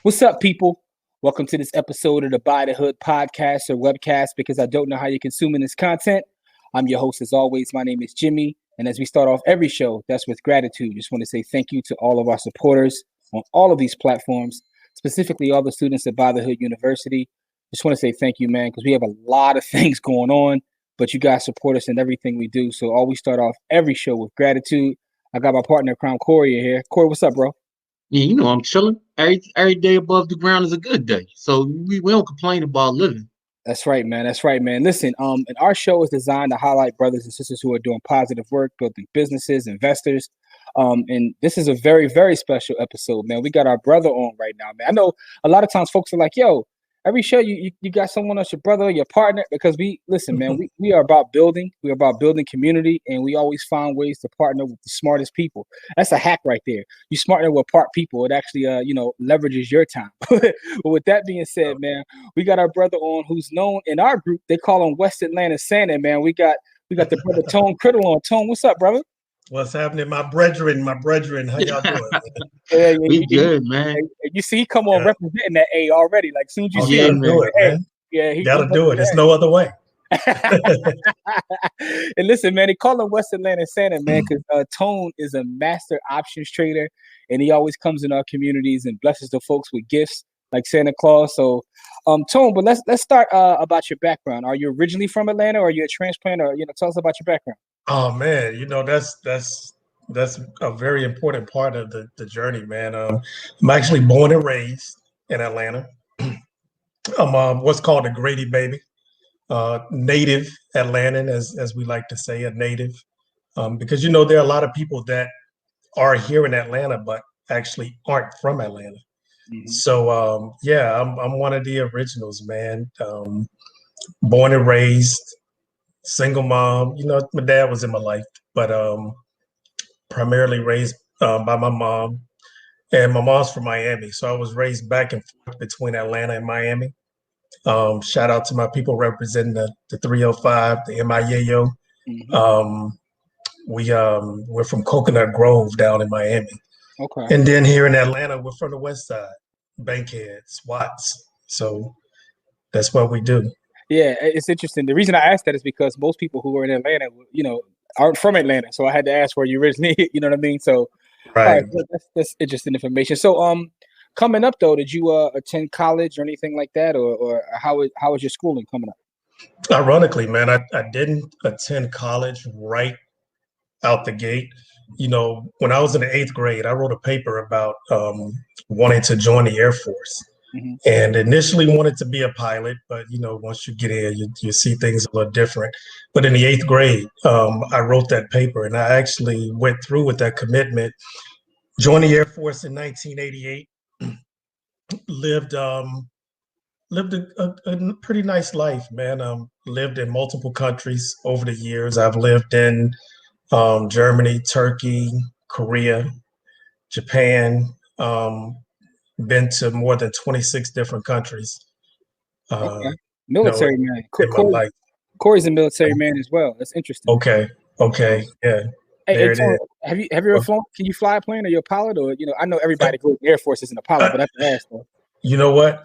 What's up, people? Welcome to this episode of the By the Hood podcast or webcast because I don't know how you're consuming this content. I'm your host, as always. My name is Jimmy. And as we start off every show, that's with gratitude. Just want to say thank you to all of our supporters on all of these platforms, specifically all the students at By the Hood University. Just want to say thank you, man, because we have a lot of things going on, but you guys support us in everything we do. So always start off every show with gratitude. I got my partner, Crown Corey, here. Corey, what's up, bro? Yeah, I'm chilling. Every day above the ground is a good day. So we don't complain about living. That's right, man. That's right, man. Listen, and our show is designed to highlight brothers and sisters who are doing positive work, building businesses, investors. And this is a very, very special episode, man. We got our brother on right now, man. I know a lot of times folks are like, yo, every show you got someone else, your brother, your partner, because listen, man, we are about building. We're about building community, and we always find ways to partner with the smartest people. That's a hack right there. You partner with smart people. It actually, leverages your time. But with that being said, man, we got our brother on who's known in our group. They call him West Atlanta Santa, man. We got the brother Tone Crittle on. Tone, what's up, brother? What's happening, my brethren? How y'all doing? Yeah, we good, man. You see, he come on representing that A already. Like, soon as you see him, do it, man. Yeah, he gotta do it. There's no other way. And listen, man, they call him West Atlanta Santa, man, because Tone is a master options trader, and he always comes in our communities and blesses the folks with gifts like Santa Claus. So, Tone, but let's start about your background. Are you originally from Atlanta, or are you a transplant, or tell us about your background? Oh man, that's a very important part of the journey, man. I'm actually born and raised in Atlanta. I'm what's called a Grady baby, native Atlantan, as we like to say, a native, because there are a lot of people that are here in Atlanta but actually aren't from Atlanta. Mm-hmm. So I'm one of the originals, man. Born and raised. Single mom, my dad was in my life, but primarily raised by my mom. And my mom's from Miami, so I was raised back and forth between Atlanta and Miami. Shout out to my people representing the 305, the MIAO. Mm-hmm. We're from Coconut Grove down in Miami. Okay. And then here in Atlanta, we're from the West Side, Bankhead, Watts. So that's what we do. Yeah, it's interesting. The reason I asked that is because most people who are in Atlanta, aren't from Atlanta. So I had to ask where you originally, you know what I mean? So, right. That's interesting information. So, coming up though, did you attend college or anything like that, or how was your schooling coming up? Ironically, man, I didn't attend college right out the gate. When I was in the 8th grade, I wrote a paper about wanting to join the Air Force. Mm-hmm. And initially wanted to be a pilot, but once you get in, you see things a little different. But in the 8th grade, I wrote that paper, and I actually went through with that commitment. Joined the Air Force in 1988. Lived a pretty nice life, man. Lived in multiple countries over the years. I've lived in Germany, Turkey, Korea, Japan. Been to more than 26 different countries. Okay. Military man. Corey's a military man as well. That's interesting. Okay. Yeah. Hey, Tony, have you ever flown? Can you fly a plane? Are you a pilot? Or I know everybody goes to the Air Force isn't a pilot, but I have to ask though. You know what?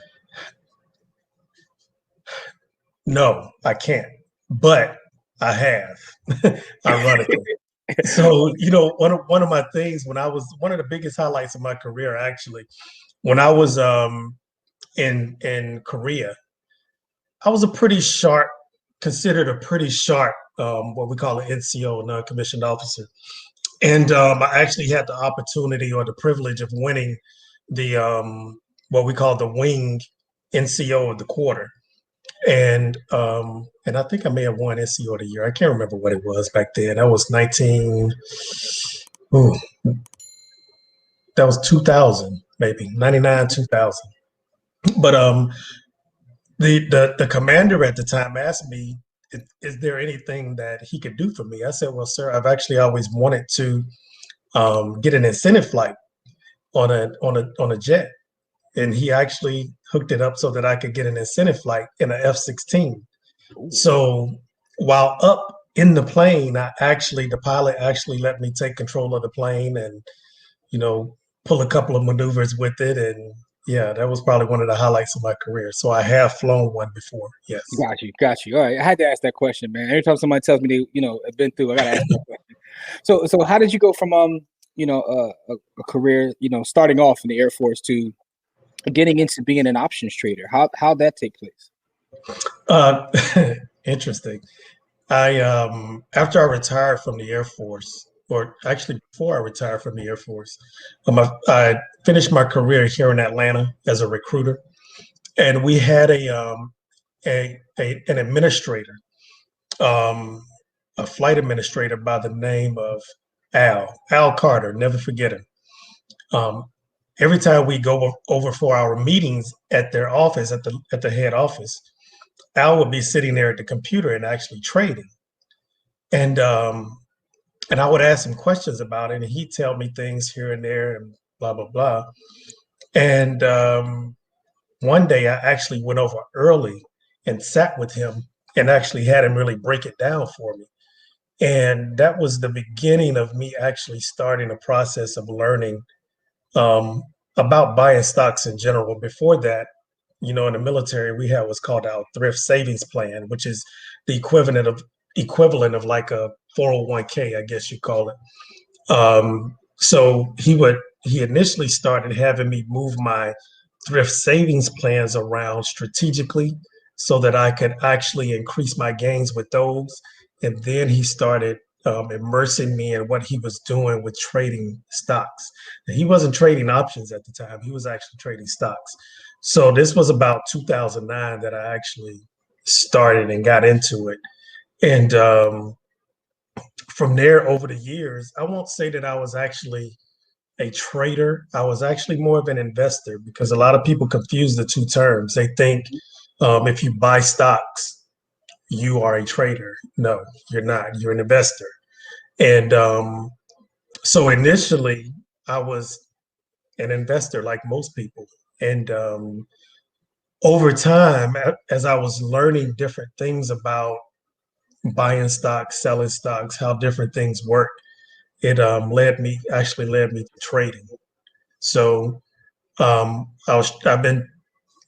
No, I can't. But I have. Ironically. So, one of my things one of the biggest highlights of my career, actually, when I was in Korea, I was considered a pretty sharp, what we call an NCO, non-commissioned officer. And I actually had the opportunity or the privilege of winning the what we call the wing NCO of the quarter. And I think I may have won NCO of the year. I can't remember what it was back then. That was 2000, maybe 99, 2000. But the commander at the time asked me, is there anything that he could do for me? I said, well, sir, I've actually always wanted to get an incentive flight on a jet. And he actually hooked it up so that I could get an incentive flight in an F-16. So while up in the plane, the pilot actually let me take control of the plane and, pull a couple of maneuvers with it. And yeah, that was probably one of the highlights of my career. So I have flown one before. Yes. Got you. All right, I had to ask that question, man. Every time somebody tells me they, have been through, I gotta ask that question. So how did you go from a career, starting off in the Air Force to getting into being an options trader? How'd that take place? Interesting. I after I retired from the Air Force, or actually before I retired from the Air Force, I finished my career here in Atlanta as a recruiter, and we had an administrator, a flight administrator by the name of Al Carter. Never forget him. Um, every time we go over for our meetings at their office, at the head office, Al would be sitting there at the computer and actually trading. And I would ask him questions about it, and he'd tell me things here and there and blah, blah, blah. And one day I actually went over early and sat with him and actually had him really break it down for me. And that was the beginning of me actually starting a process of learning about buying stocks in general. Before that, in the military, we had what's called our thrift savings plan, which is the equivalent of like a 401k, I guess you call it. So he initially started having me move my thrift savings plans around strategically so that I could actually increase my gains with those. And then he started immersing me in what he was doing with trading stocks. And he wasn't trading options at the time. He was actually trading stocks. So this was about 2009 that I actually started and got into it. And from there, over the years, I won't say that I was actually a trader. I was actually more of an investor, because a lot of people confuse the two terms. They think if you buy stocks, you are a trader. No, you're not. You're an investor. And so initially, I was an investor like most people. And over time, as I was learning different things about buying stocks, selling stocks, how different things work, it led me to trading. So I've been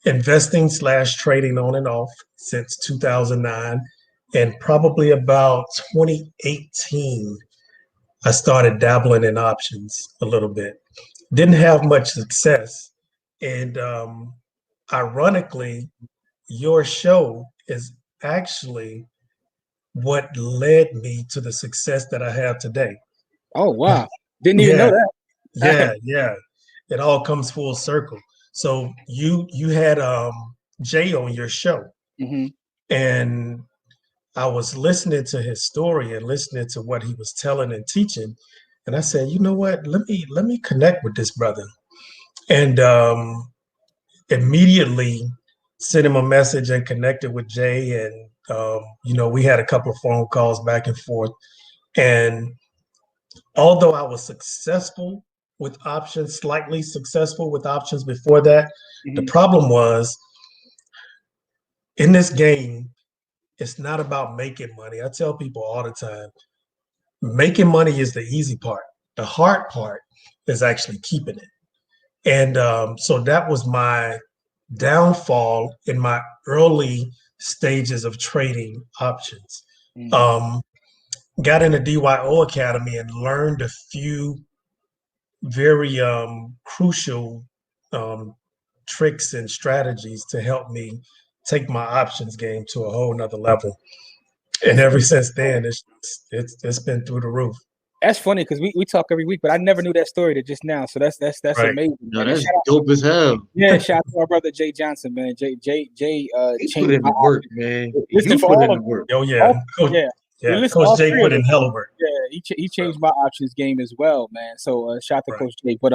investing / trading on and off since 2009, and probably about 2018, I started dabbling in options a little bit. Didn't have much success, and ironically, your show is actually what led me to the success that I have today. Oh, wow. Didn't even know that. Yeah. It all comes full circle. So you had Jay on your show, Mm-hmm. and I was listening to his story and listening to what he was telling and teaching, and I said, you know what? Let me connect with this brother, and immediately sent him a message and connected with Jay, and we had a couple of phone calls back and forth, and although I was successful with options, slightly successful with options before that, the problem was, in this game, it's not about making money. I tell people all the time, making money is the easy part. The hard part is actually keeping it. And so that was my downfall in my early stages of trading options. Got in the DYO Academy and learned a few very crucial tricks and strategies to help me take my options game to a whole nother level. And ever since then, it's been through the roof. That's funny, because we talk every week, but I never knew that story to just now. So that's Right. amazing. No, that's dope as hell. Yeah, shout out to our brother Jay Johnson, man. Jay He changed put in my the work, man. Listen, You for put all in the of work. Oh yeah, yeah. Listen, Coach all Jay three put of in them. hella work. Yeah, he changed my options game as well, man. So shout out to Right. Coach Jay. But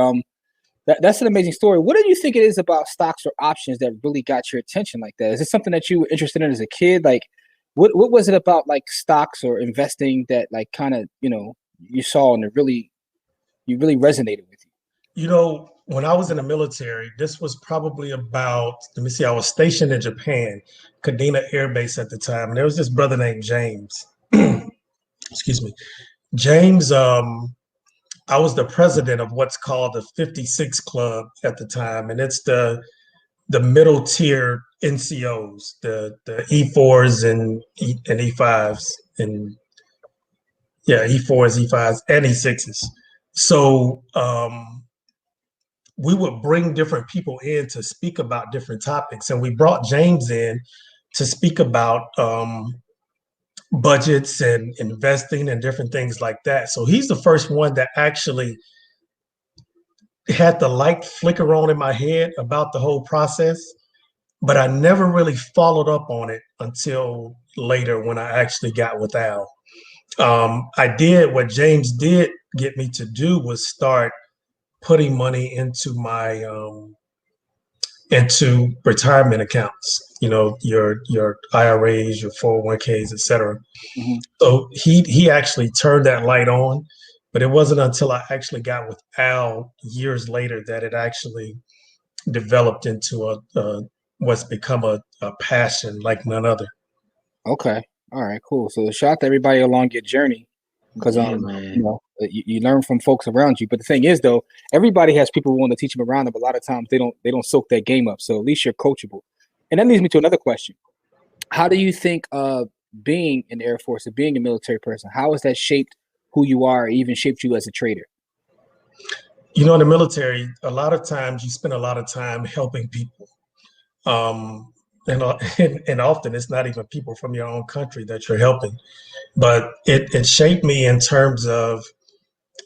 that's an amazing story. What do you think it is about stocks or options that really got your attention like that? Is it something that you were interested in as a kid? Like, what was it about like stocks or investing that like kind of you saw and you really resonated with you? When I was in the military, this was probably about, let me see, I was stationed in Japan, Kadena Air Base at the time, and there was this brother named James. Excuse me. James I was the president of what's called the 56 Club at the time, and it's the middle tier NCOs, the E4s and E5s, and E4s, E5s, and E6s. So we would bring different people in to speak about different topics, and we brought James in to speak about budgets and investing and different things like that. So he's the first one that actually had the light flicker on in my head about the whole process, but I never really followed up on it until later when I actually got with Al. What James did get me to do was start putting money into my into retirement accounts, your IRAs, your 401ks, etc. Mm-hmm. So he actually turned that light on, but it wasn't until I actually got with Al years later that it actually developed into what's become a passion like none other. Okay. All right, cool. So shout out to everybody along your journey, because you learn from folks around you. But the thing is, though, everybody has people who want to teach them around them. But a lot of times they don't soak that game up. So at least you're coachable. And that leads me to another question. How do you think being in the Air Force or being a military person, how has that shaped who you are, or even shaped you as a trader? In the military, a lot of times you spend a lot of time helping people. And often it's not even people from your own country that you're helping. But it shaped me in terms of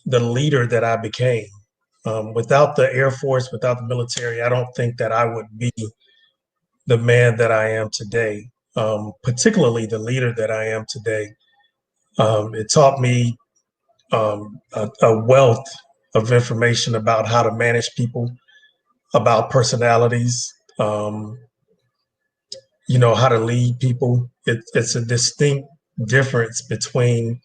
the leader that I became. Without the Air Force, without the military, I don't think that I would be the man that I am today, particularly the leader that I am today. It taught me a wealth of information about how to manage people, about personalities, how to lead people. It's a distinct difference between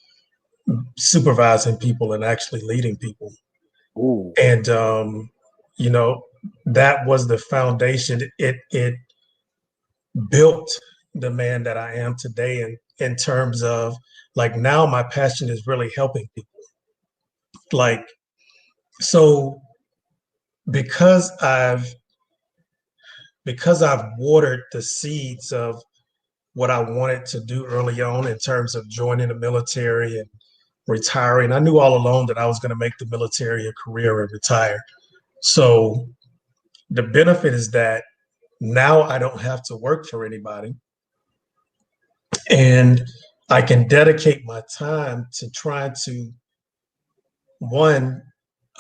supervising people and actually leading people. Ooh. And that was the foundation. It built the man that I am today in terms of, like, now my passion is really helping people. So because I've watered the seeds of what I wanted to do early on in terms of joining the military and retiring, I knew all along that I was going to make the military a career and retire. So the benefit is that now I don't have to work for anybody, and I can dedicate my time to trying to, one,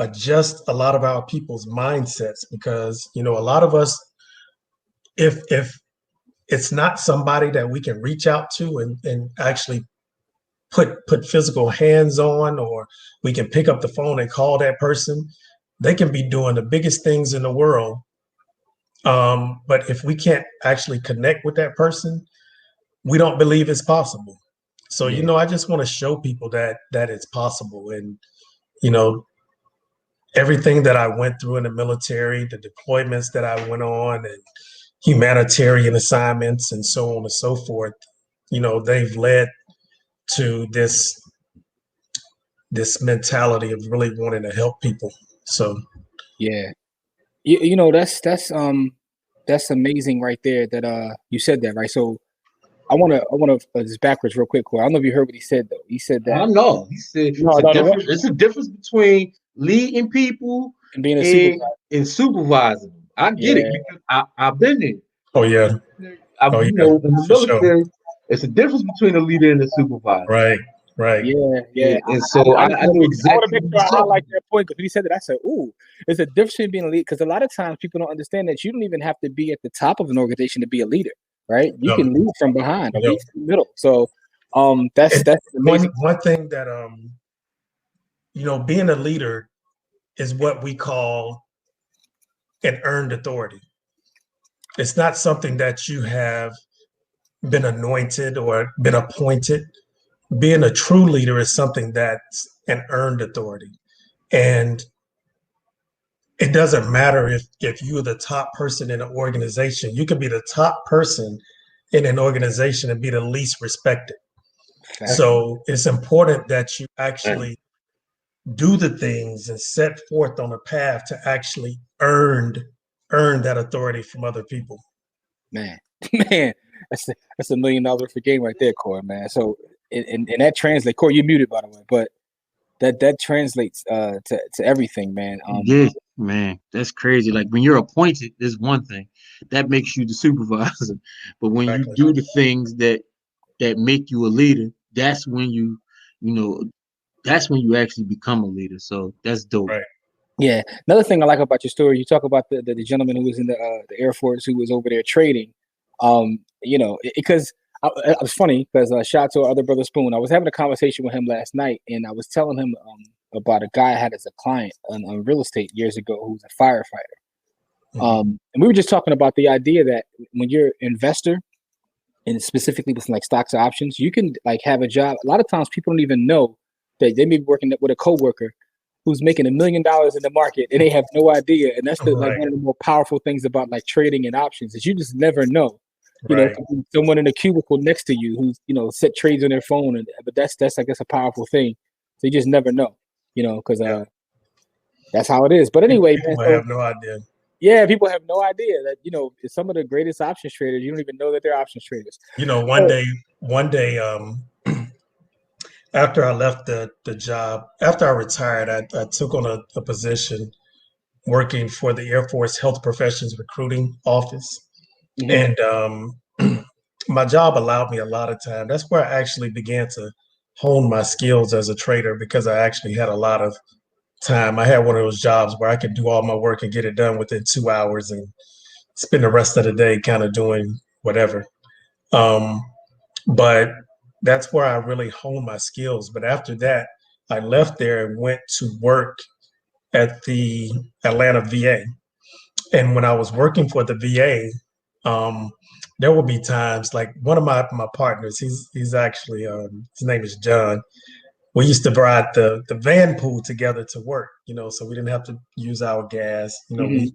adjust a lot of our people's mindsets, because a lot of us, if it's not somebody that we can reach out to and actually put physical hands on, or we can pick up the phone and call that person, they can be doing the biggest things in the world. But if we can't actually connect with that person, we don't believe it's possible. So, I just want to show people that it's possible. And, everything that I went through in the military, the deployments that I went on, and humanitarian assignments and so on and so forth, they've led to this mentality of really wanting to help people. So that's amazing right there that you said that, right? So I want to just backwards real quick. I don't know if you heard what he said, though. He said that I know. He said it's a difference between leading people and being a supervisor. And supervising. I get it, because I've been there. Oh yeah. In the military, it's a difference between a leader and a supervisor. Right. Yeah. And so I know exactly. I highlight that point, because he said that, I said, "Ooh, there's a difference between being a leader." Because a lot of times people don't understand that you don't even have to be at the top of an organization to be a leader, right? You can lead from behind, lead from the middle. So, that's amazing. One thing that being a leader is what we call an earned authority. It's not something that you have been anointed or been appointed. Being a true leader is something that's an earned authority. And it doesn't matter if you're the top person in an organization. You could be the top person in an organization and be the least respected. So it's important that you actually do the things and set forth on a path to actually earn that authority from other people. Man, man, that's $1 million worth of game right there, Corey, man. So and that translates. Corey, you're muted, by the way, but that translates to everything, man. Yeah, man, that's crazy. Like when you're appointed, there's one thing that makes you the supervisor, but when you do the things that make you a leader, that's when you know, that's when you actually become a leader. So that's dope. Right. Yeah. Another thing I like about your story, you talk about the gentleman who was in the Air Force who was over there trading. You know, because it was funny because shout out to our other brother Spoon. I was having a conversation with him last night, and I was telling him about a guy I had as a client on real estate years ago who was a firefighter. And we were just talking about the idea that when you're an investor, and specifically with like stocks or options, you can like have a job. A lot of times people don't even know that they may be working with a coworker who's making $1 million in the market and they have no idea. And that's like one of the more powerful things about like trading and options is you just never know. You know, someone in a cubicle next to you who's, you know, set trades on their phone, but that's I guess a powerful thing. So you just never know, you know, because that's how it is. But anyway, people have no idea. Yeah, people have no idea that, you know, some of the greatest options traders, you don't even know that they're options traders. You know, one day, after I left the job, after I retired, I took on a position working for the Air Force Health Professions Recruiting Office. And my job allowed me a lot of time. That's where I actually began to hone my skills as a trader because I actually had a lot of time. I had one of those jobs where I could do all my work and get it done within 2 hours and spend the rest of the day kind of doing whatever. But that's where I really honed my skills. But after that, I left there and went to work at the Atlanta VA. And when I was working for the VA, there will be times like one of my partners, he's actually, his name is John. We used to ride the van pool together to work, you know, so we didn't have to use our gas, you know, we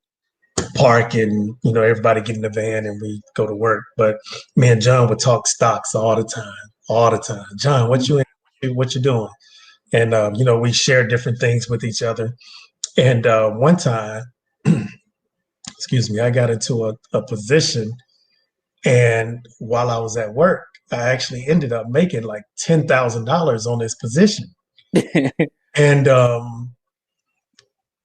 park and, you know, everybody get in the van and we go to work. But me and John would talk stocks all the time. John, what you doing? And, you know, we share different things with each other. And one time, excuse me, I got into a position, and while I was at work, I actually ended up making like $10,000 on this position. And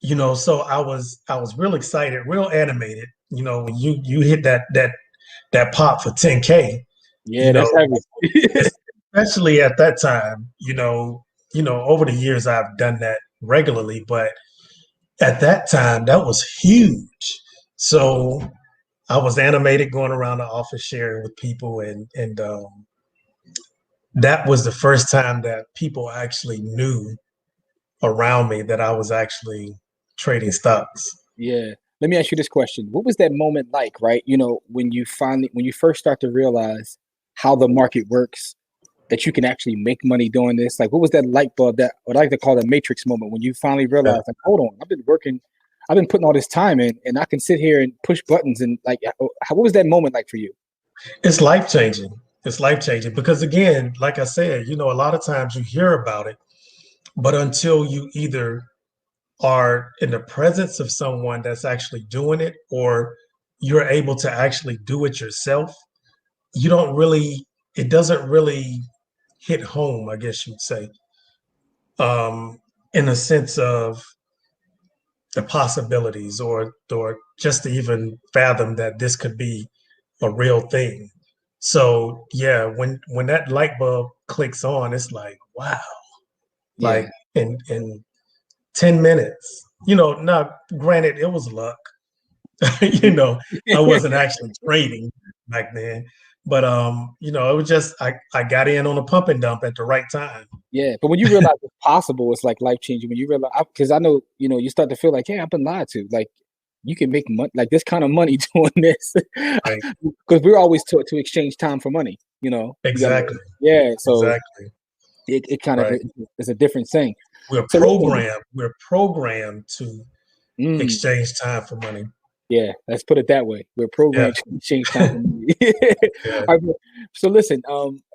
you know, so I was real excited, real animated. You know, when you hit that pop for 10K. Yeah, that's heavy. Especially at that time, you know, over the years I've done that regularly, but at that time that was huge. So I was animated going around the office sharing with people, and that was the first time that people actually knew around me that I was actually trading stocks. Yeah. Let me ask you this question. What was that moment like, right? You know, when you first start to realize how the market works, that you can actually make money doing this? Like, what was that light bulb, that what I like to call the matrix moment, when you finally realized, like, hold on, I've been putting all this time in, and I can sit here and push buttons, and like, what was that moment like for you? It's life-changing. It's life-changing because, again, like I said, you know, a lot of times you hear about it, but until you either are in the presence of someone that's actually doing it, or you're able to actually do it yourself, it doesn't really hit home, I guess you'd say, in a sense of the possibilities, or just to even fathom that this could be a real thing. So yeah, when that light bulb clicks on, it's like, wow, like in 10 minutes, you know. Now granted, it was luck. You know, I wasn't actually trading back then, but you know, it was just I got in on a pump and dump at the right time. Yeah, but when you realize it's possible, it's like life changing. When you realize, because I know, you know, you start to feel like, hey, I've been lied to. Like, you can make money, like this kind of money doing this, because we're always taught to exchange time for money. You know, exactly. So exactly. It kind of is a different thing. We're programmed to exchange time for money. Yeah, let's put it that way. We're programmed to exchange time for money. Right, so listen,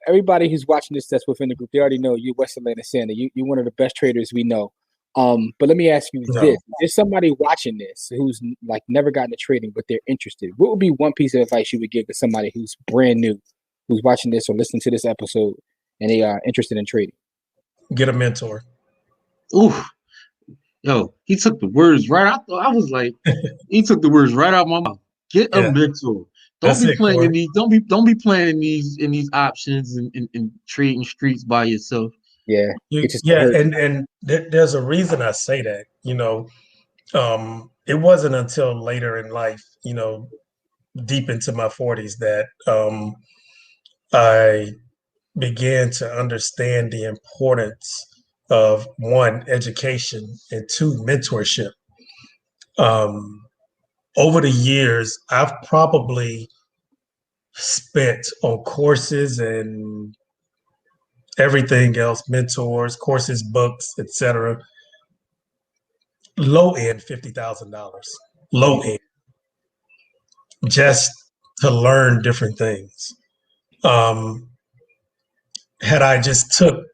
everybody who's watching this that's within the group, they already know you, West Atlanta Sander. You're one of the best traders we know. But let me ask you No. this: there's somebody watching this who's like never gotten into trading, but they're interested. What would be one piece of advice you would give to somebody who's brand new, who's watching this or listening to this episode, and they are interested in trading? Get a mentor. Ooh, yo, he took the words right out. I was like, he took the words right out my mouth. Get a mentor. Don't be playing in these. Don't be playing in these options and trading streets by yourself. Yeah, and there's a reason I say that. It wasn't until later in life, deep into my 40s, that I began to understand the importance of, one, education, and two, mentorship. Over the years, I've probably spent on courses and everything else, mentors, courses, books, etc. Low end $50,000, low end, just to learn different things. Had I just took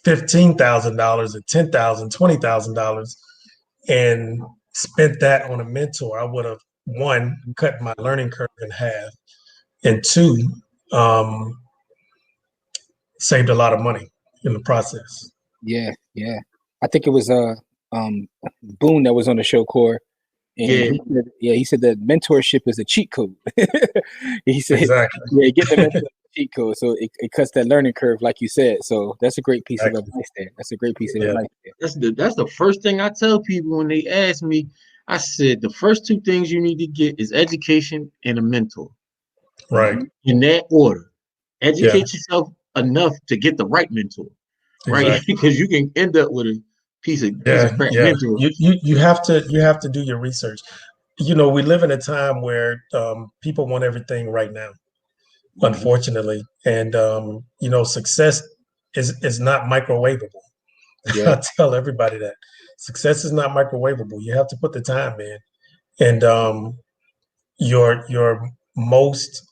$15,000 or $10,000, $20,000 and spent that on a mentor, I would have, one, cut my learning curve in half, and two, saved a lot of money in the process. Yeah. I think it was Boone that was on the show, Core. And he said that mentorship is a cheat code. He said, exactly. Get the mentor cheat code, so it cuts that learning curve, like you said. So that's a great piece of advice there. That's a great piece of advice there. That's the first thing I tell people when they ask me. I said the first two things you need to get is education and a mentor. Right. In that order. Educate yourself enough to get the right mentor. Right? Exactly. Because you can end up with a piece of crap mentor. You have to do your research. We live in a time where people want everything right now, unfortunately. And success is not microwavable. I tell everybody that success is not microwavable. You have to put the time in, and your most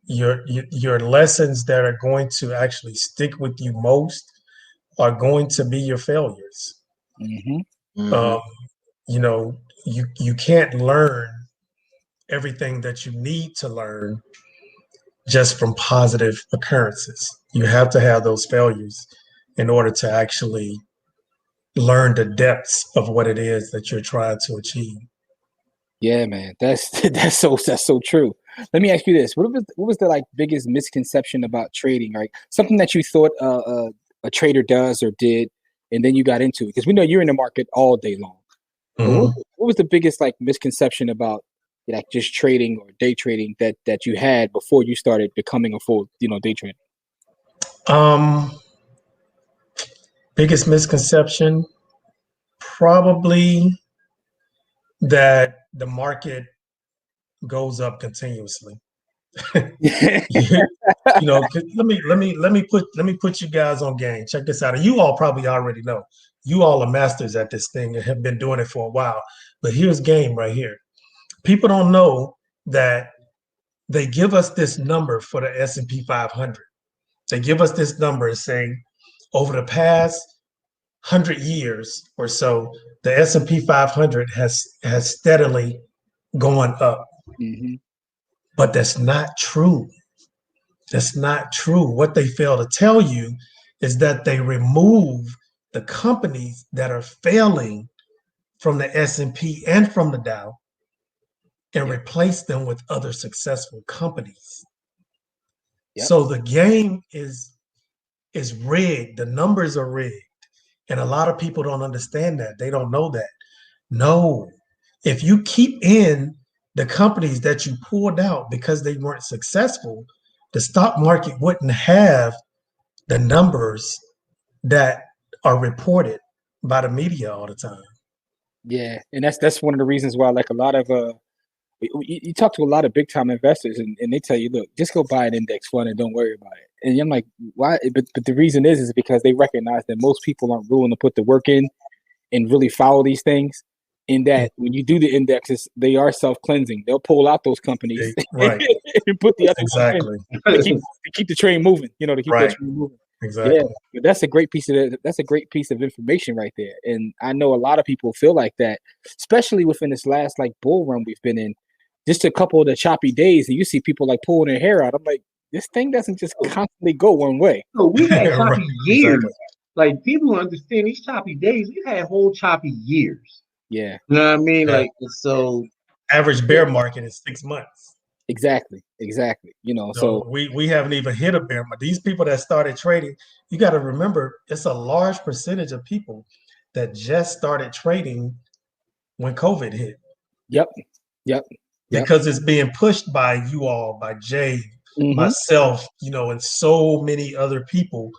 your lessons that are going to actually stick with you most are going to be your failures. You can't learn everything that you need to learn just from positive occurrences. You have to have those failures in order to actually learn the depths of what it is that you're trying to achieve. Yeah, man, that's so true. Let me ask you this: what was the like biggest misconception about trading? Right, something that you thought a trader does or did, and then you got into it, because we know you're in the market all day long. What was the biggest like misconception about like just trading or day trading that you had before you started becoming a full day trader? Biggest misconception, probably that the market goes up continuously. Let me put you guys on game. Check this out. And you all probably already know. You all are masters at this thing and have been doing it for a while. But here's game right here. People don't know that they give us this number for the S&P 500. They give us this number and say, over the past 100 years or so, the S&P 500 has steadily gone up. But that's not true. That's not true. What they fail to tell you is that they remove the companies that are failing from the S&P and from the Dow and replace them with other successful companies. So the game is rigged. The numbers are rigged. And a lot of people don't understand that. They don't know that. No, if you keep in the companies that you pulled out because they weren't successful, the stock market wouldn't have the numbers that are reported by the media all the time. Yeah, and that's one of the reasons why, like, a lot of you talk to a lot of big time investors, and they tell you, look, just go buy an index fund and don't worry about it. And I'm like, why? But the reason is because they recognize that most people aren't willing to put the work in and really follow these things. In that, when you do the indexes, they are self-cleansing. They'll pull out those companies and put the other ones in to keep the train moving. To keep the train moving. exactly. Yeah, that's a great piece of information right there. And I know a lot of people feel like that, especially within this last like bull run we've been in. Just a couple of the choppy days, and you see people like pulling their hair out. I'm like, this thing doesn't just constantly go one way. So we had choppy Right, years. exactly. Like people understand these choppy days. We had whole choppy years. Yeah, You know what I mean? Yeah. Like so. Average bear market is 6 months. exactly. So we haven't even hit a bear market. These people that started trading, you got to remember, it's a large percentage of people that just started trading when COVID hit. Yep. Because it's being pushed by you all, by Jay, myself, and so many other people.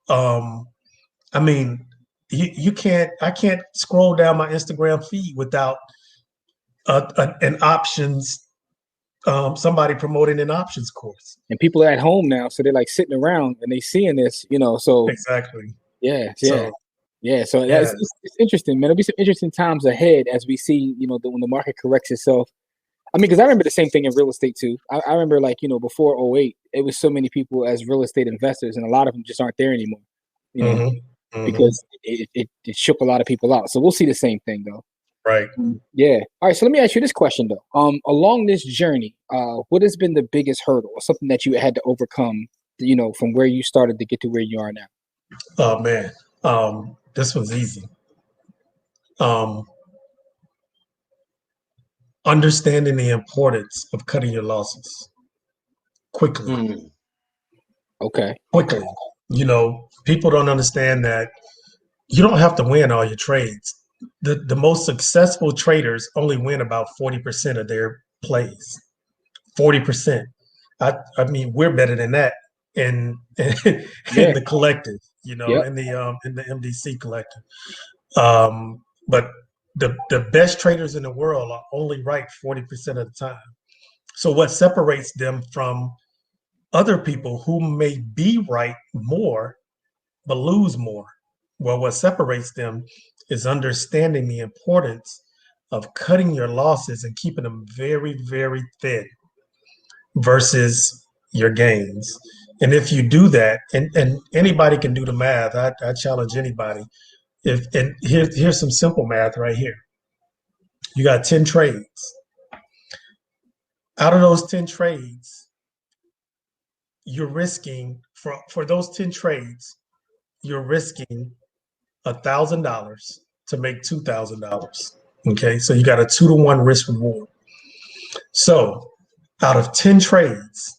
I mean, I can't scroll down my Instagram feed without an options, somebody promoting an options course. And people are at home now, so they're like sitting around and they seeing this, So Exactly. yeah. So It's interesting, man. There'll be some interesting times ahead as we see, when the market corrects itself. I mean, because I remember the same thing in real estate too. I remember before '08, it was so many people as real estate investors, and a lot of them just aren't there anymore. Because it shook a lot of people out. So we'll see the same thing though. Right. Yeah. All right. So let me ask you this question though. Along this journey, what has been the biggest hurdle or something that you had to overcome, from where you started to get to where you are now? Oh man. This was easy. Understanding the importance of cutting your losses quickly. Okay. Quickly. People don't understand that you don't have to win all your trades. The most successful traders only win about 40% of their plays. 40%. I mean, we're better than that in the collective, in the MDC collective. But the best traders in the world are only right 40% of the time. So what separates them from other people who may be right more but lose more? Well, what separates them is understanding the importance of cutting your losses and keeping them very, very thin versus your gains. And if you do that, and anybody can do the math, I challenge anybody. Here's some simple math right here. You got 10 trades. Out of those 10 trades, you're risking for those 10 trades, you're risking $1,000 to make $2,000. Okay, so you got a 2-to-1 risk reward. So out of 10 trades,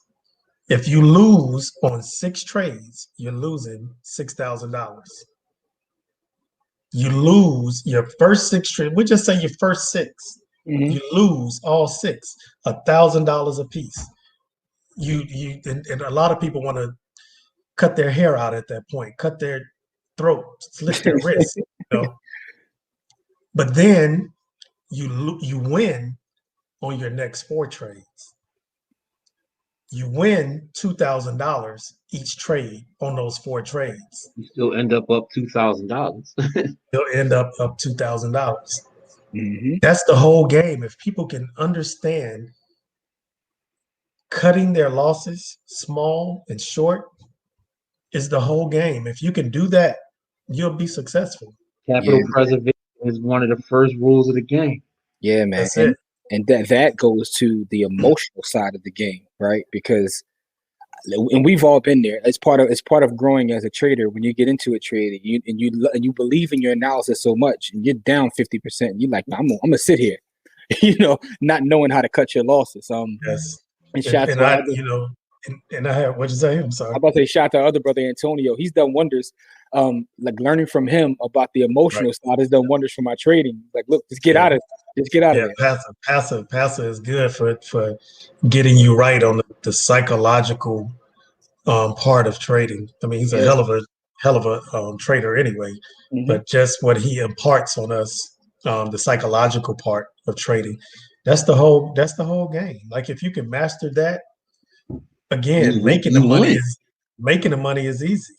if you lose on 6 trades, you're losing $6,000. You lose your first 6 trades. We just say your first 6. You lose all 6, $1,000 a piece. And a lot of people want to cut their hair out at that point, cut their throat, slit their wrists, But then you win on your next 4 trades. You win $2,000 each trade on those 4 trades. You still end up $2,000. You'll end up $2,000. That's the whole game. If people can understand cutting their losses small and short is the whole game. If you can do that, you'll be successful. Capital preservation is one of the first rules of the game. Yeah, man. That's it. And that goes to the emotional side of the game, right? Because, and we've all been there. It's part of growing as a trader. When you get into a trade and you believe in your analysis so much, and you're down 50%, you're like, I'm gonna sit here, not knowing how to cut your losses. Yes. And I have, what'd you say? I'm sorry. I'm about to say, shout to our other brother Antonio. He's done wonders. Like learning from him about the emotional side has done wonders for my trading. Like, look, just get out of it. Passive is good for getting you right on the psychological part of trading. I mean, he's a hell of a trader anyway. But just what he imparts on us, the psychological part of trading, that's the whole game. Like if you can master that, again, making the money is easy.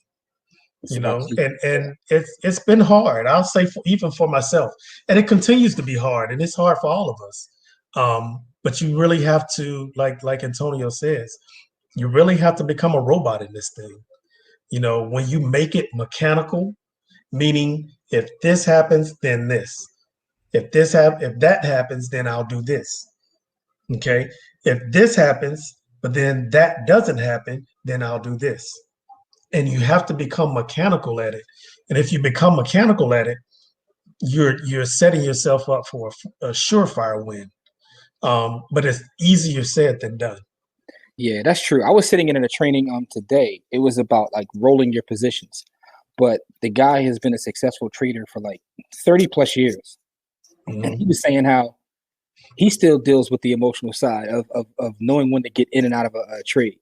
And it's been hard. I'll say even for myself, and it continues to be hard, and it's hard for all of us. But you really have to, like Antonio says, you really have to become a robot in this thing. You know, when you make it mechanical, meaning if this happens, then this. If that happens, then I'll do this. Okay. If this happens, but then that doesn't happen, then I'll do this. And you have to become mechanical at it. And if you become mechanical at it, you're setting yourself up for a surefire win. But it's easier said than done. Yeah, that's true. I was sitting in a training today. It was about like rolling your positions. But the guy has been a successful trader for like 30 plus years. Mm-hmm. And he was saying how he still deals with the emotional side of knowing when to get in and out of a trade.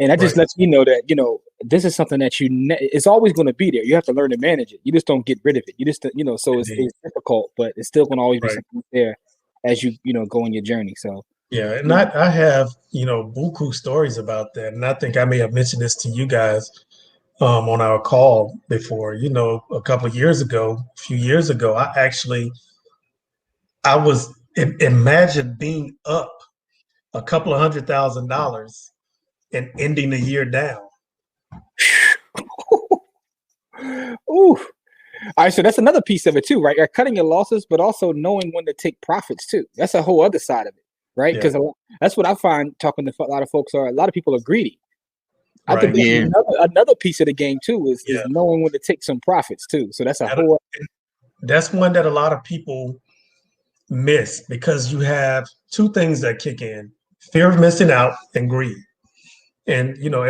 And that just lets me know that, you know, this is something that it's always going to be there. You have to learn to manage it. You just don't get rid of it. You just, you know, so it's difficult, but it's still going to always be something there as you go on your journey. So, yeah. And I have, you know, buku stories about that. And I think I may have mentioned this to you guys on our call before. You know, a few years ago, imagine being up a couple of $100,000 and ending the year down. Ooh. All right, so that's another piece of it too, right? You're cutting your losses, but also knowing when to take profits too. That's a whole other side of it, right? Because that's what I find talking to a lot of folks a lot of people are greedy. I think another piece of the game too is knowing when to take some profits too. So that's that's one that a lot of people miss, because you have two things that kick in: fear of missing out and greed. And, you know,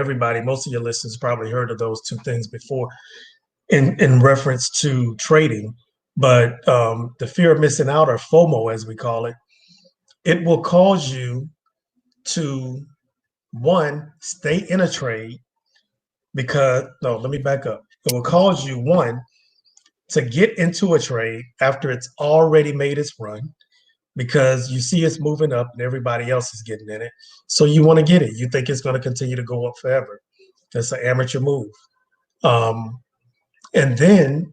most of your listeners probably heard of those two things before in reference to trading. But the fear of missing out, or FOMO, as we call it, it will cause you to, one, stay in a trade let me back up. It will cause you, one, to get into a trade after it's already made its run, because you see it's moving up and everybody else is getting in it. So you want to get it. You think it's going to continue to go up forever. That's an amateur move. And then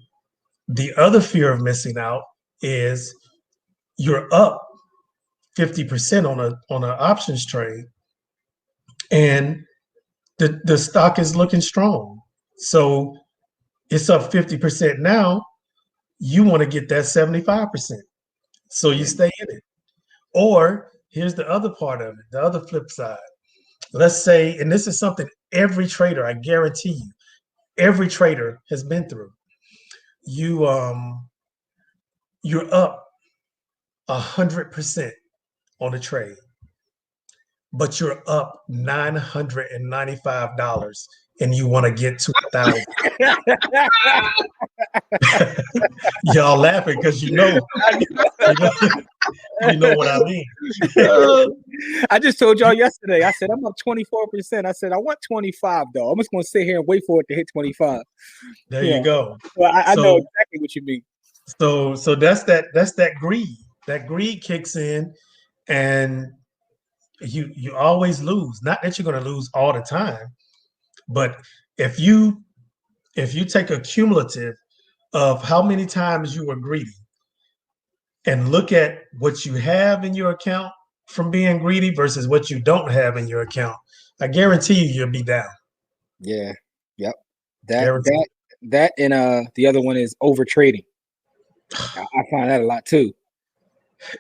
the other fear of missing out is you're up 50% on an options trade, and the stock is looking strong. So it's up 50% now. You want to get that 75%. So you stay in it. Or here's the other part of it, the other flip side. Let's say, and this is something every trader, I guarantee you, every trader has been through. You're up 100% on a trade, but you're up $995 and you want to get to 1,000. Y'all laughing because you know what I mean. I just told y'all yesterday. I said I'm up 24%. I said I want 25 though. I'm just going to sit here and wait for it to hit 25. There you go. Well, I know exactly what you mean. So that's that greed. That greed kicks in, and you always lose. Not that you're going to lose all the time, but if you take a cumulative of how many times you were greedy and look at what you have in your account from being greedy versus what you don't have in your account, I guarantee you'll be down. Yeah. Yep. That and the other one is over trading. I find that a lot too.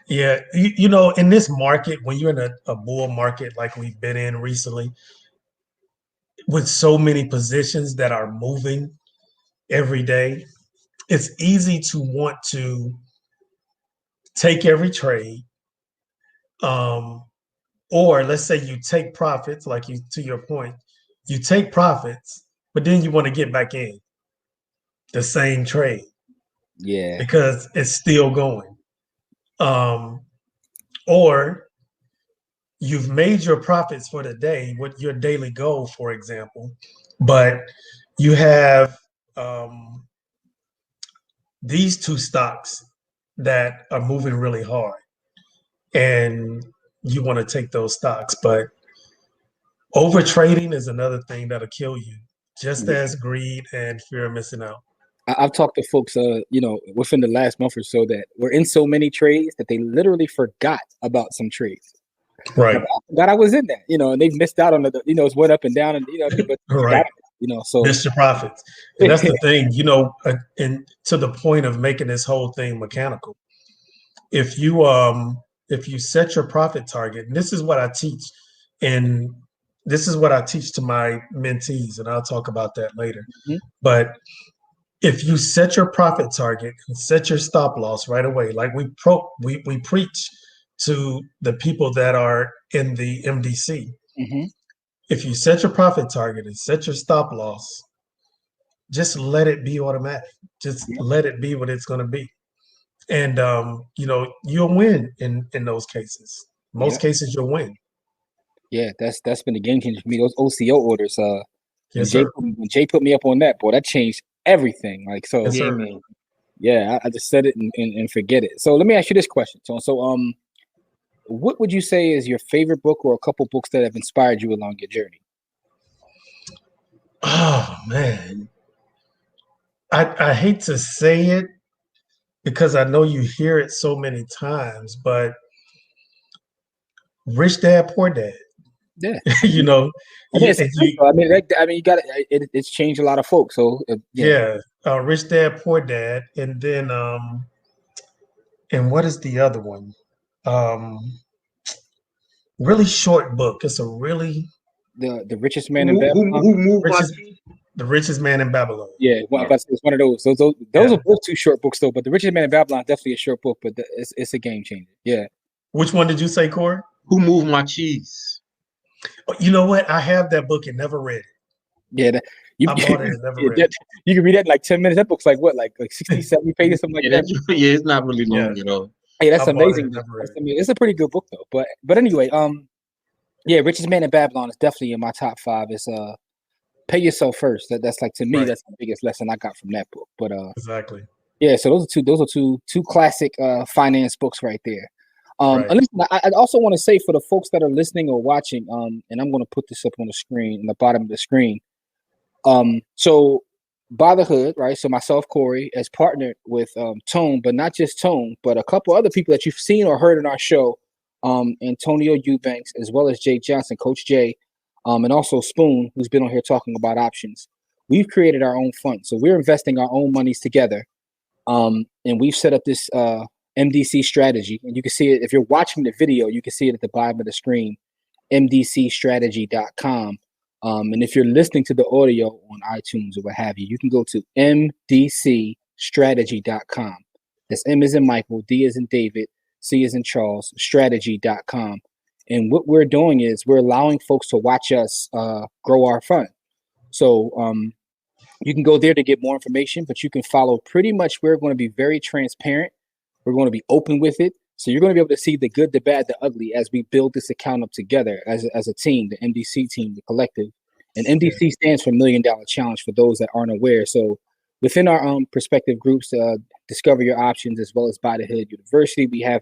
Yeah, you know, in this market, when you're in a bull market like we've been in recently, with so many positions that are moving every day, it's easy to want to take every trade. Or let's say you take profits, to your point, you take profits, but then you want to get back in the same trade. Yeah. Because it's still going. Or you've made your profits for the day with your daily goal, for example, but you have these two stocks that are moving really hard, and you want to take those stocks. But over trading is another thing that'll kill you, just as greed and fear of missing out. I've talked to folks, within the last month or so that were in so many trades that they literally forgot about some trades. Right. I forgot I was in that, and they've missed out on it's went up and down, and but So Missed your profits. And that's the thing, and to the point of making this whole thing mechanical. If you set your profit target, and this is what I teach, and this is what I teach to my mentees, and I'll talk about that later. Mhm. But if you set your profit target and set your stop loss right away, like we preach to the people that are in the MDC, Mhm. if you set your profit target and set your stop loss, just let it be automatic. Just let it be what it's going to be. And you'll win in those cases. Most cases you'll win. Yeah, that's been a game changer for me. Those OCO orders, Yes, sir. when Jay put me up on that, boy, that changed everything. Like, so Yes, sir. man. yeah, I just said it and forget it. So let me ask you this question. So what would you say is your favorite book or a couple books that have inspired you along your journey? Oh man. I hate to say it because I know you hear it so many times, but Rich Dad, Poor Dad. Yeah. you know, I mean, you got it's changed a lot of folks. So Rich Dad, Poor Dad, and then and what is the other one? Really short book. It's a really the richest man in Babylon. Who moved my cheese? The Richest Man in Babylon. Yeah, it's one of those. Those are both two short books though. But the richest man in Babylon is definitely a short book, but it's a game changer. Yeah. Which one did you say, Corey? Who Moved My Cheese? You know what? I have that book and never read it. Yeah, I bought it and never read it. You can read that in like 10 minutes. That book's like what, like 60, 70 pages, something like that. Yeah, it's not really long at all. Hey, that's amazing. It's a pretty good book though. But anyway, yeah, Richest Man in Babylon is definitely in my top 5. It's pay yourself first. That's like, to me, that's the biggest lesson I got from that book. But exactly. Yeah, so those are two classic finance books right there. And listen, I also want to say for the folks that are listening or watching, and I'm going to put this up on the screen, in the bottom of the screen. So By the Hood, right? So myself, Corey, has partnered with Tone, but not just Tone, but a couple other people that you've seen or heard in our show, Antonio Eubanks, as well as Jay Johnson, Coach Jay, and also Spoon, who's been on here talking about options. We've created our own fund. So we're investing our own monies together. And we've set up this MDC strategy. And you can see it, if you're watching the video, you can see it at the bottom of the screen, MDCstrategy.com. And if you're listening to the audio on iTunes or what have you, you can go to MDCstrategy.com. That's M as in Michael, D as in David, C as in Charles, strategy.com. And what we're doing is we're allowing folks to watch us grow our fund. So you can go there to get more information, but you can follow pretty much, we're going to be very transparent. We're going to be open with it. So you're going to be able to see the good, the bad, the ugly as we build this account up together as a team, the MDC team, the collective. And MDC stands for $1 Million Challenge for those that aren't aware. So within our prospective groups, Discover Your Options, as well as By the Hood University, we have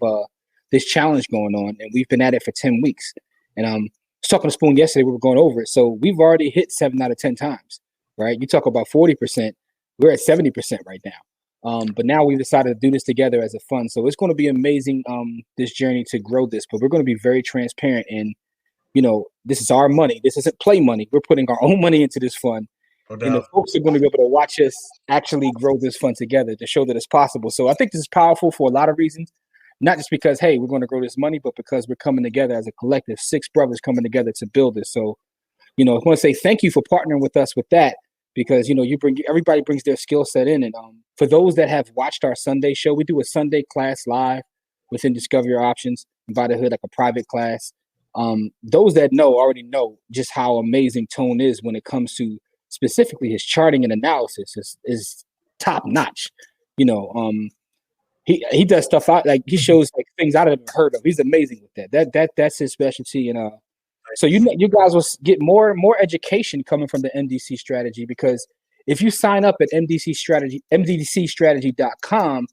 this challenge going on, and we've been at it for 10 weeks. And I was talking to Spoon yesterday, we were going over it. So we've already hit 7 out of 10 times, right? You talk about 40%, we're at 70% right now. But now we've decided to do this together as a fund. So it's going to be amazing, this journey to grow this, but we're going to be very transparent. And, this is our money. This isn't play money. We're putting our own money into this fund. And the folks are going to be able to watch us actually grow this fund together to show that it's possible. So I think this is powerful for a lot of reasons, not just because, hey, we're going to grow this money, but because we're coming together as a collective, 6 brothers coming together to build this. So, I want to say thank you for partnering with us with that. Because everybody brings their skill set in, and for those that have watched our Sunday show, we do a Sunday class live within Discover Your Options, By the Hood, like a private class. Those that already know just how amazing Tone is when it comes to specifically his charting and analysis is top notch. He does stuff out, like he shows like things I haven't heard of. He's amazing with that. That's his specialty, and so you guys will get more education coming from the MDC strategy, because if you sign up at MDCstrategy.com,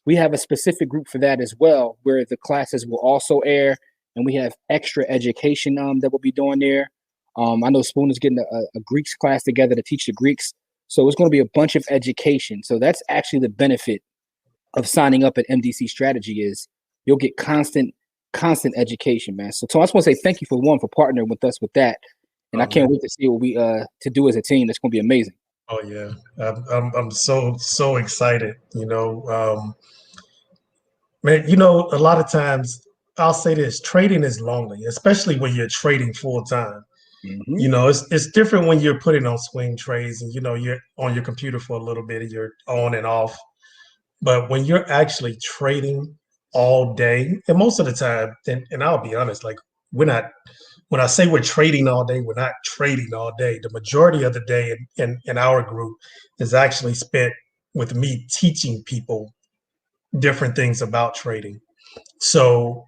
we have a specific group for that as well, where the classes will also air, and we have extra education that we'll be doing there. I know Spoon is getting a Greeks class together to teach the Greeks, so it's going to be a bunch of education. So that's actually the benefit of signing up at MDC Strategy, is you'll get constant education, man. So I just want to say thank you for partnering with us with that. and I can't wait to see what we to do as a team. That's gonna be amazing. Oh yeah, I'm so excited. Man, a lot of times I'll say this: trading is lonely, especially when you're trading full time. It's different when you're putting on swing trades and you're on your computer for a little bit and you're on and off. But when you're actually trading all day, and most of the time, and I'll be honest, like we're not. When I say we're trading all day, we're not trading all day. The majority of the day in our group is actually spent with me teaching people different things about trading. So,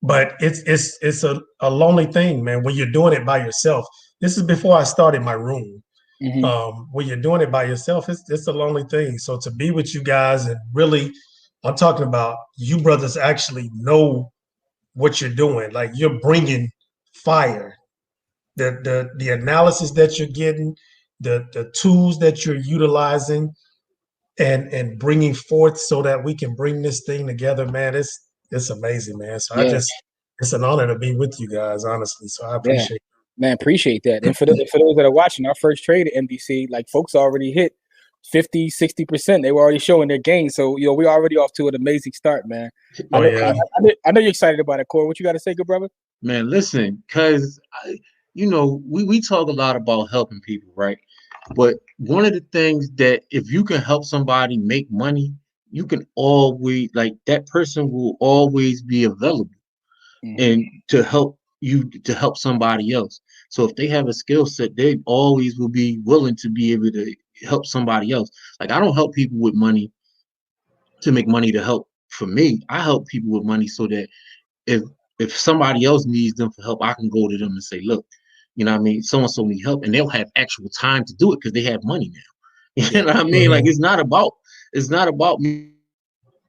but it's a lonely thing, man. When you're doing it by yourself, this is before I started my room. When you're doing it by yourself, it's a lonely thing. So to be with you guys and really, I'm talking about you brothers actually know what you're doing. Like you're bringing fire. The analysis that you're getting, the tools that you're utilizing, and bringing forth so that we can bring this thing together, man. It's amazing, man. So it's an honor to be with you guys, honestly. So I appreciate it. Man, appreciate that. And for those that are watching, our first trade at MDC, like folks already hit 50, 60%. They were already showing their gains. So, we're already off to an amazing start, man. I know you're excited about it, Corey. What you got to say, good brother? Man, listen, because, we talk a lot about helping people, right? But one of the things that if you can help somebody make money, you can always, like, that person will always be available and to help somebody else. So if they have a skill set, they always will be willing to be able to help somebody else. Like, I don't help people with money to make money to help for me. I help people with money so that if somebody else needs them for help, I can go to them and say, look, you know what I mean? So-and-so need help, and they'll have actual time to do it because they have money now. You know what I mean? Like, it's not about me.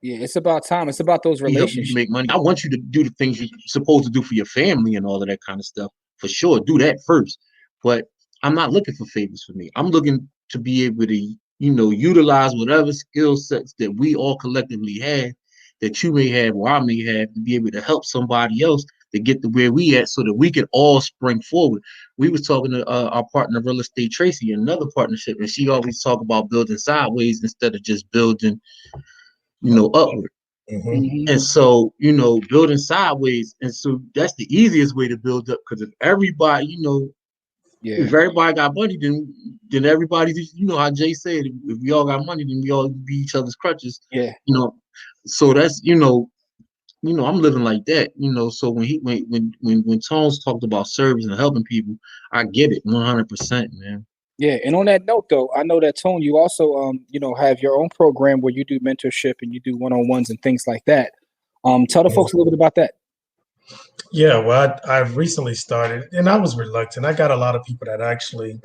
Yeah, it's about time. It's about those relationships. You make money. I want you to do the things you're supposed to do for your family and all of that kind of stuff. For sure, do that first. But I'm not looking for favors for me. I'm looking to be able to, utilize whatever skill sets that we all collectively have, that you may have or I may have, to be able to help somebody else to get to where we at, so that we can all spring forward. We was talking to our partner, Real Estate Tracy, in another partnership, and she always talk about building sideways instead of just building, upward. And so, building sideways, and so that's the easiest way to build up, because if everybody, if everybody got money, then everybody, how Jay said, if we all got money, then we all be each other's crutches. So that's, I'm living like that, so when Tones talked about service and helping people, I get it 100%, man. Yeah, and on that note, though, I know that, Tone, you also, have your own program where you do mentorship and you do one-on-ones and things like that. Tell the folks a little bit about that. Yeah, well, I've recently started, and I was reluctant. I got a lot of people that actually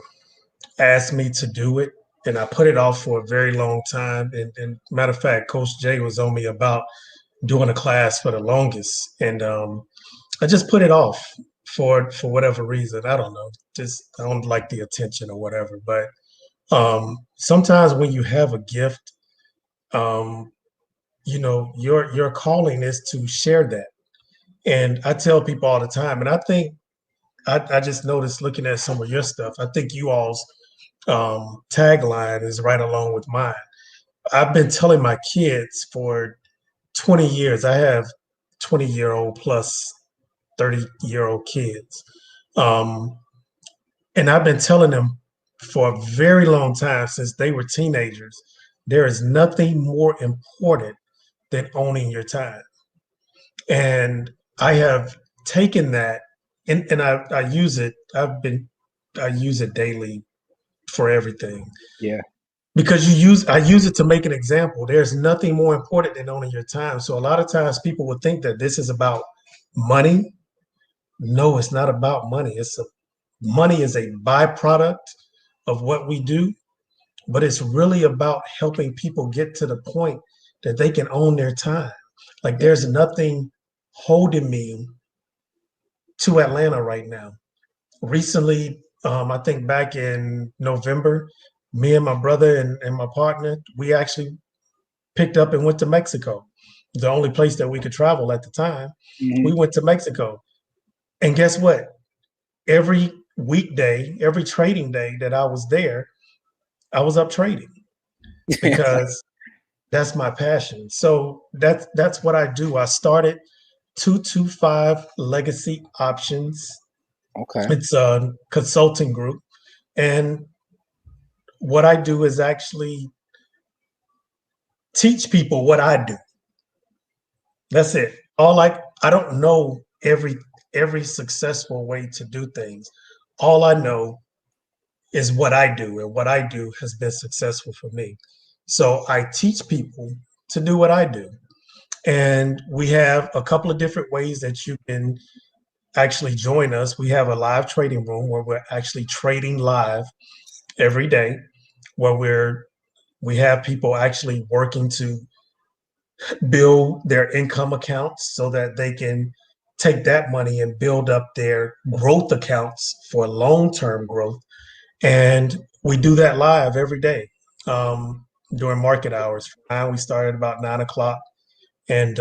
asked me to do it, and I put it off for a very long time. And matter of fact, Coach Jay was on me about doing a class for the longest, and I just put it off for whatever reason. I don't know, just I don't like the attention or whatever. But sometimes when you have a gift, your calling is to share that. And I tell people all the time, and I think I just noticed looking at some of your stuff, I think you all's tagline is right along with mine. I've been telling my kids for 20 years, I have 20-year-old plus 30-year-old kids. And I've been telling them for a very long time, since they were teenagers, there is nothing more important than owning your time. And I have taken that and I use it. I use it daily for everything. Yeah. Because I use it to make an example. There's nothing more important than owning your time. So a lot of times people would think that this is about money. No, it's not about money. Money is a byproduct of what we do, but it's really about helping people get to the point that they can own their time. Like there's nothing holding me to Atlanta right now. Recently, I think back in November, me and my brother and my partner, we actually picked up and went to Mexico. The only place that we could travel at the time. We went to Mexico. And guess what? Every weekday, every trading day that I was there, I was up trading because that's my passion. So that's what I do. I started 225 Legacy Options. Okay. It's a consulting group. And what I do is actually teach people what I do. That's it. I don't know every successful way to do things. All I know is what I do, and what I do has been successful for me. So I teach people to do what I do. And we have a couple of different ways that you can actually join us. We have a live trading room where we're actually trading live every day, where we have people actually working to build their income accounts so that they can take that money and build up their growth accounts for long-term growth. And we do that live every day during market hours. Now we start at about 9 o'clock, and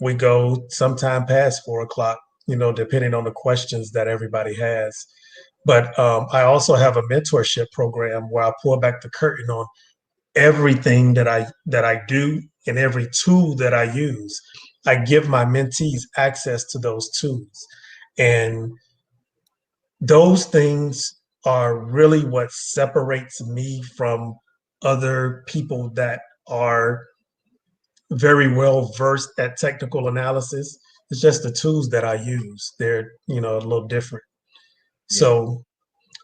we go sometime past 4 o'clock, depending on the questions that everybody has. But I also have a mentorship program where I pull back the curtain on everything that I do and every tool that I use. I give my mentees access to those tools. And those things are really what separates me from other people that are very well versed at technical analysis. It's just the tools that I use. They're, a little different. Yeah. So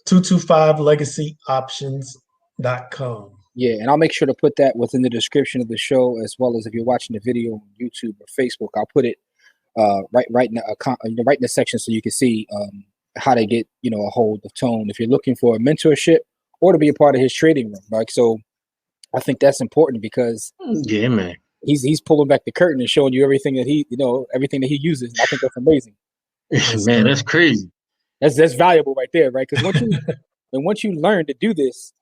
225legacyoptions.com. Yeah, and I'll make sure to put that within the description of the show, as well as if you're watching the video on YouTube or Facebook, I'll put it right in the section so you can see how to get a hold of Tone if you're looking for a mentorship or to be a part of his trading room. Right, so I think that's important because yeah, man, he's pulling back the curtain and showing you everything that he uses. And I think that's amazing. Man, that's crazy. That's valuable right there, right? Because once you learn to do this,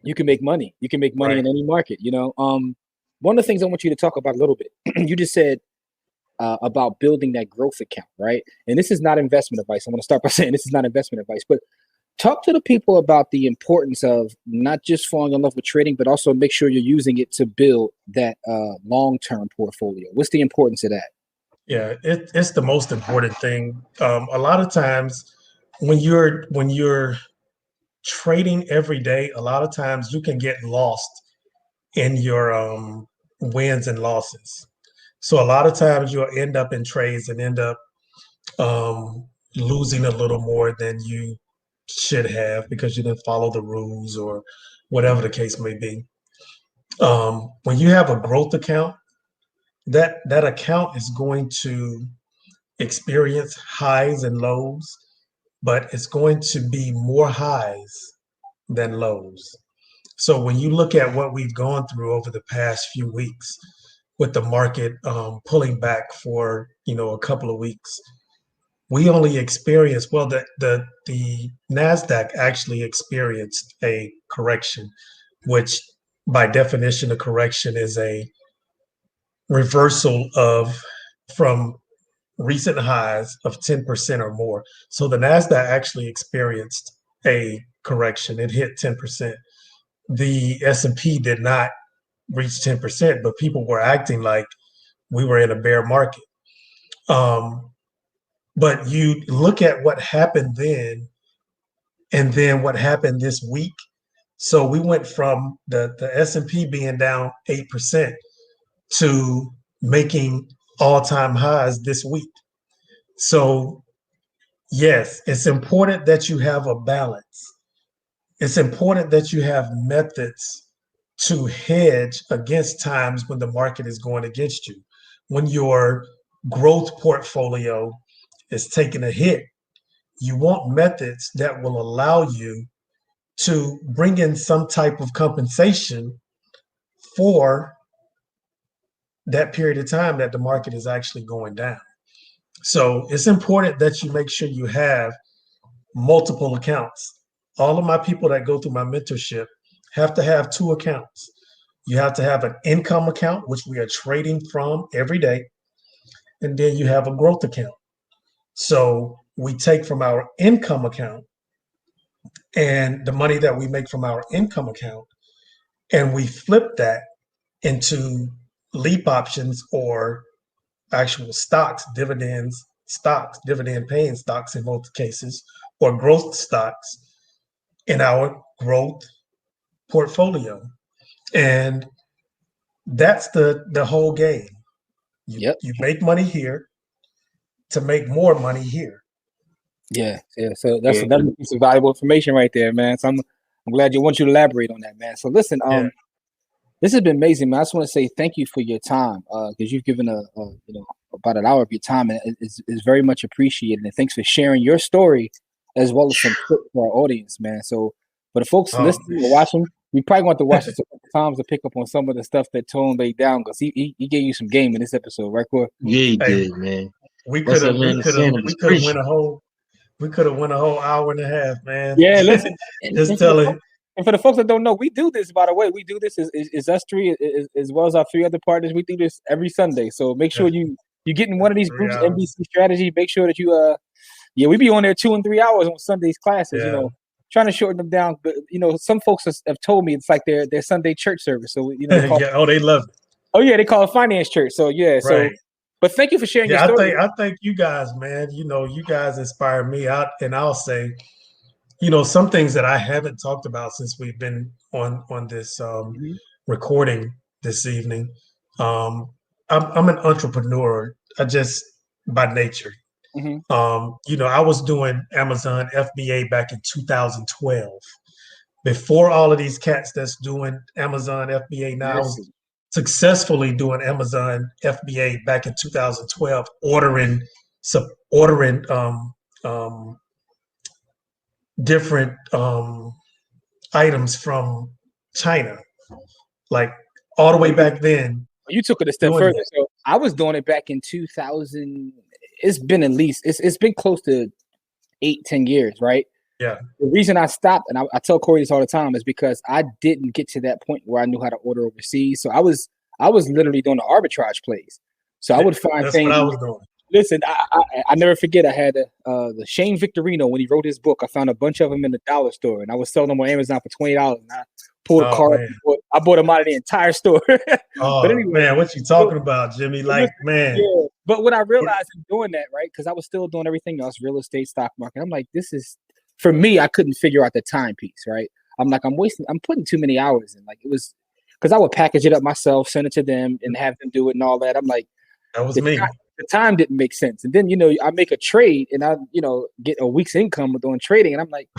you can make money. You can make money in any market. One of the things I want you to talk about a little bit, you just said about building that growth account, right? And this is not investment advice. I'm going to start by saying this is not investment advice, but talk to the people about the importance of not just falling in love with trading, but also make sure you're using it to build that long-term portfolio. What's the importance of that? Yeah, it's the most important thing. A lot of times when you're trading every day, a lot of times you can get lost in your wins and losses. So a lot of times you'll end up in trades and end up losing a little more than you should have because you didn't follow the rules or whatever the case may be. When you have a growth account, that account is going to experience highs and lows, but it's going to be more highs than lows. So when you look at what we've gone through over the past few weeks with the market pulling back for a couple of weeks, we only experienced, well, the NASDAQ actually experienced a correction, which by definition a correction is a reversal from recent highs of 10% or more. So the NASDAQ actually experienced a correction. It hit 10%. The S&P did not reach 10%, but people were acting like we were in a bear market. But you look at what happened then and then what happened this week. So we went from the S&P being down 8% to making all-time highs this week. So yes, it's important that you have a balance. It's important that you have methods to hedge against times when the market is going against you. When your growth portfolio is taking a hit, you want methods that will allow you to bring in some type of compensation for that period of time that the market is actually going down. So it's important that you make sure you have multiple accounts. All of my people that go through my mentorship have to have 2 accounts. You have to have an income account, which we are trading from every day, and then you have a growth account. So we take from our income account and the money that we make from our income account, and we flip that into leap options or actual stocks, dividend paying stocks in most cases, or growth stocks in our growth portfolio. And that's the whole game. You make money here to make more money here. Yeah. So that's another piece of valuable information right there, man. So I'm glad you want you to elaborate on that, man. So listen, this has been amazing, man. I just want to say thank you for your time, because you've given about an hour of your time, and it's very much appreciated. And thanks for sharing your story as well as some tips for our audience, man. So for the folks listening or watching, we probably want to watch this a couple times to pick up on some of the stuff that Tone laid down, because he gave you some game in this episode, right, Cor? Yeah, he did, man. We could have went a whole hour and a half, man. Yeah, listen. Just telling. And for the folks that don't know, we do this, by the way. We do this is us three, as well as our 3 other partners. We do this every Sunday. So make sure you get in one of these groups, MDC Strategy. Make sure that you we be on there 2 and 3 hours on Sunday's classes, trying to shorten them down. But some folks have told me it's like their Sunday church service. So they love it. Oh yeah, they call it finance church. So so but thank you for sharing your story. I think you guys, man, you guys inspire me out, and I'll say, some things that I haven't talked about since we've been on this recording this evening. I'm an entrepreneur, by nature. I was doing Amazon FBA back in 2012. Before all of these cats that's doing Amazon FBA now, I was successfully doing Amazon FBA back in 2012, ordering different items from China, like all the way back then. You took it a step further. So I was doing it back in 2000. It's been at least it's been close to 8-10 years, right? Yeah. The reason I stopped, and I tell Corey this all the time, is because I didn't get to that point where I knew how to order overseas. So I was literally doing the arbitrage plays. So I would find things. That's what I was doing. Listen, I never forget. I had the Shane Victorino when he wrote his book. I found a bunch of them in the dollar store, and I was selling them on Amazon for $20. And I pulled a card. I bought them out of the entire store. But anyway, man, what you talking about, Jimmy? Like, man. Yeah. But what I realized in doing that, right? Because I was still doing everything else, real estate, stock market. I'm like, this is for me. I couldn't figure out the timepiece, right? I'm like, I'm putting too many hours in. Like it was because I would package it up myself, send it to them, and have them do it and all that. I'm like, that was me. The time didn't make sense. And then, I make a trade and I, get a week's income doing trading. And I'm like,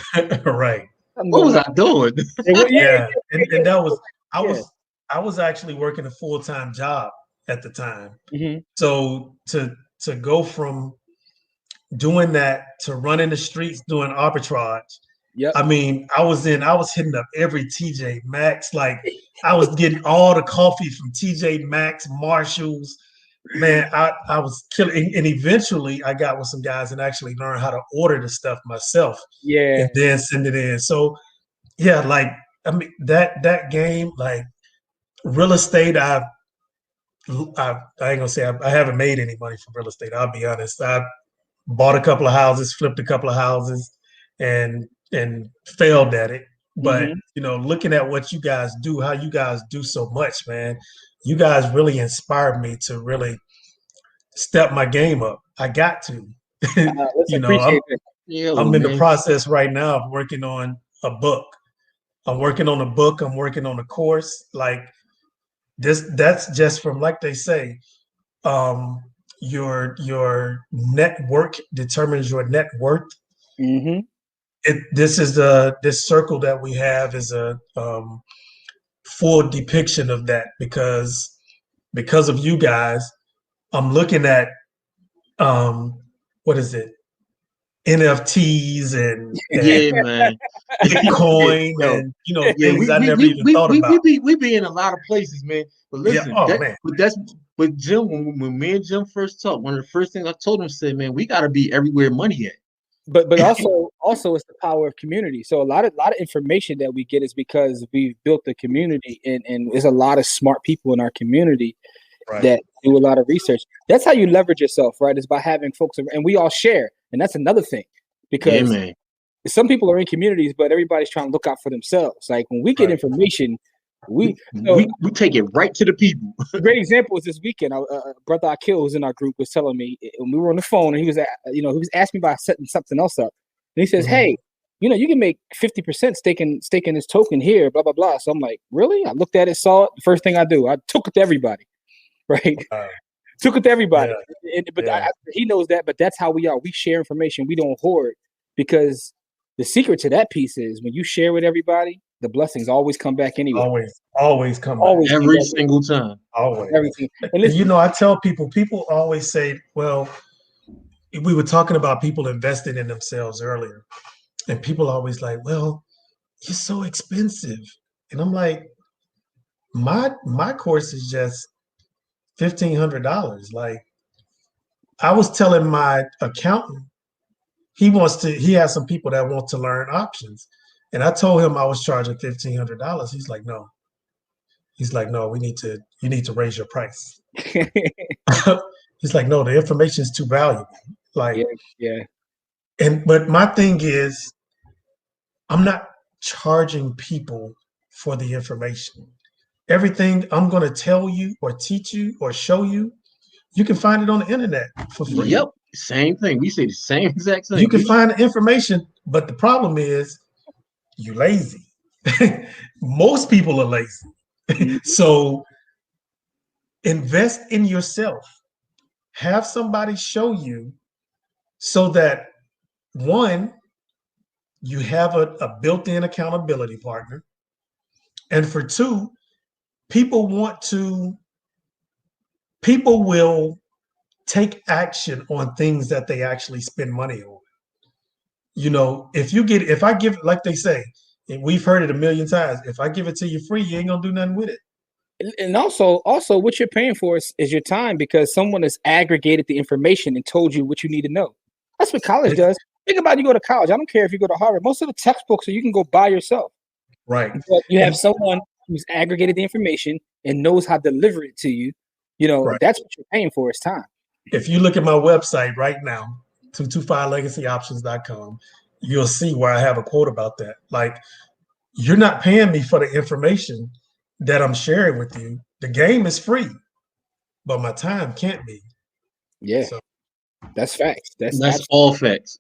right. What was I doing? Yeah. And that was, I was actually working a full-time job at the time. Mm-hmm. So to go from doing that to running the streets, doing arbitrage. Yep. I mean, I was hitting up every TJ Maxx. Like I was getting all the coffee from TJ Maxx, Marshalls. Man, I was killing, and eventually I got with some guys and actually learned how to order the stuff myself. Yeah, and then send it in. So, yeah, like I mean that game, like real estate. I ain't gonna say I haven't made any money from real estate. I'll be honest. I bought a couple of houses, flipped a couple of houses, and failed at it. But looking at what you guys do, how you guys do so much, man. You guys really inspired me to really step my game up. I got to. I'm in the process right now of working on a book. I'm working on a course. Like that's just from, like they say, your network determines your net worth. Mm-hmm. This circle that we have is a full depiction of that because of you guys. I'm looking at what is it, NFTs and man, Bitcoin and things I never even thought about. We be in a lot of places, man. But listen, but Jim, when me and Jim first talked, one of the first things I told him, said, man, we got to be everywhere money at. But also it's the power of community. So a lot of information that we get is because we've built the community, and there's a lot of smart people in our community that do a lot of research. That's how you leverage yourself, right? It's by having folks, and we all share. And that's another thing, Yeah, because man. some people are in communities, but everybody's trying to look out for themselves. Like when we get information, we take it right to the people. A great example is this weekend. A brother I killed who's in our group was telling me, and we were on the phone, and he was asking me about setting something else up. And he says, "Hey, you can make 50% staking this token here, blah blah blah." So I'm like, "Really?" I looked at it, saw it. The first thing I do, I took it to everybody, right? Took it to everybody. He knows that, but that's how we are. We share information. We don't hoard, because the secret to that piece is when you share with everybody, the blessings always come back anyway. Always come back. Always every single time. Always. Everything. And listen, I tell people always say, well, we were talking about people investing in themselves earlier, and people always like, well, you're so expensive. And I'm like, my course is just $1,500. Like, I was telling my accountant, he has some people that want to learn options. And I told him I was charging $1,500. He's like, no. He's like, no, you need to raise your price. He's like, no, the information is too valuable. Like, yeah. But my thing is, I'm not charging people for the information. Everything I'm going to tell you or teach you or show you, you can find it on the internet for free. Yep. Same thing. We say the same exact thing. You can find the information, but the problem is you lazy. Most people are lazy. So invest in yourself. Have somebody show you, so that, one, you have a built-in accountability partner. And for two, people will take action on things that they actually spend money on. If I give, like they say, and we've heard it a million times, if I give it to you free, you ain't gonna do nothing with it. And also what you're paying for is your time, because someone has aggregated the information and told you what you need to know. That's what college does. Think about it, you go to college. I don't care if you go to Harvard. Most of the textbooks you can go buy yourself. Right. But you have someone who's aggregated the information and knows how to deliver it to you. Right. That's what you're paying for, is time. If you look at my website right now, 225legacyoptions.com, you'll see where I have a quote about that. Like, you're not paying me for the information that I'm sharing with you. The game is free, but my time can't be. Yeah. So that's facts. That's all facts.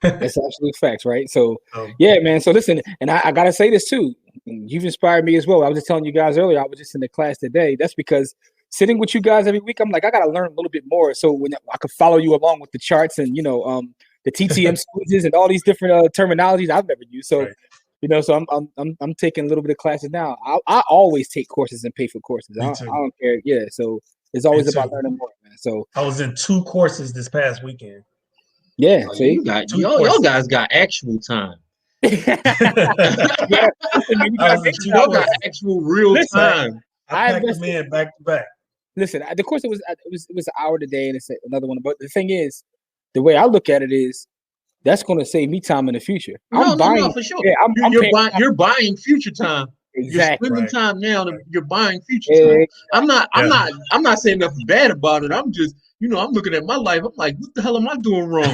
That's absolute facts, right? So yeah, man. So listen, and I gotta say this too. You've inspired me as well. I was just telling you guys earlier, I was just in the class today. That's because sitting with you guys every week, I'm like, I gotta learn a little bit more, so when I could follow you along with the charts and the TTM squeezes and all these different terminologies I've never used. So so I'm taking a little bit of classes now. I always take courses and pay for courses. I don't care. Yeah. So it's always about learning more, man. So I was in 2 courses this past weekend. Yeah. See, y'all guys got actual time. Y'all got actual real time. I packed them in back to back. Listen, the course it was an hour today, and it's another one. But the thing is, the way I look at it is, that's going to save me time in the future. No, for sure. Yeah, you're buying future time. Exactly. You're spending time now. You're buying future time. I'm not saying nothing bad about it. I'm just, I'm looking at my life. I'm like, what the hell am I doing wrong?